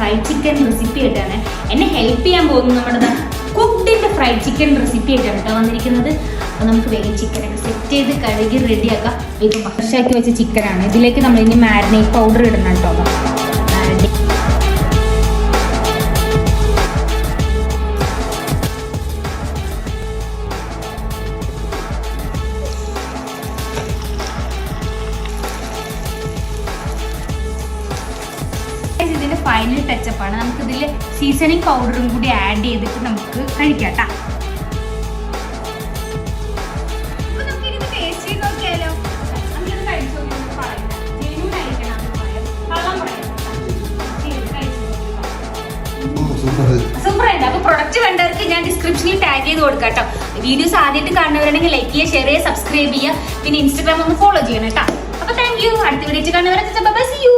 Fried chicken recipe ആയിട്ടാണ് എന്നെ help ചെയ്യാൻ പോകുന്നത്. നമ്മുടെ കുക്കിൻ്റെ ഫ്രൈഡ് ചിക്കൻ റെസിപ്പി ആയിട്ടാണ് കേട്ടോ വന്നിരിക്കുന്നത്. അപ്പോൾ നമുക്ക് വേഗം ചിക്കനൊക്കെ സെറ്റ് ചെയ്ത് കഴുകി റെഡിയാക്കാം. വേഗം ഫ്രഷാക്കി വെച്ച ചിക്കനാണ്. ഇതിലേക്ക് നമ്മൾ ഇനി മാരിനേറ്റ് പൗഡർ ഇടണം കേട്ടോ. ഇതിന്റെ ഫൈനൽ ടച്ചപ്പാണ്. നമുക്കിതിൽ സീസണിങ് പൗഡറും കൂടി ആഡ് ചെയ്തിട്ട് നമുക്ക് കഴിക്കാം. സൂപ്പർ ഉണ്ട്. അപ്പൊ പ്രൊഡക്റ്റ് വേണ്ടവർക്ക് ഞാൻ ഡിസ്ക്രിപ്ഷനിൽ ടാഗ് ചെയ്ത് കൊടുക്കാം കേട്ടോ. വീഡിയോസ് ആദ്യമായിട്ട് കാണുന്നവരുണ്ടെങ്കിൽ ലൈക്ക് ചെയ്യുക, ഷെയർ ചെയ്യുക, സബ്സ്ക്രൈബ് ചെയ്യുക, പിന്നെ ഇൻസ്റ്റാഗ്രാം ഒന്ന് ഫോളോ ചെയ്യണം കേട്ടോ. അപ്പൊ താങ്ക് യു. അടുത്ത വീഡിയോ കാണുന്നവരെ ബൈ, സീ യു.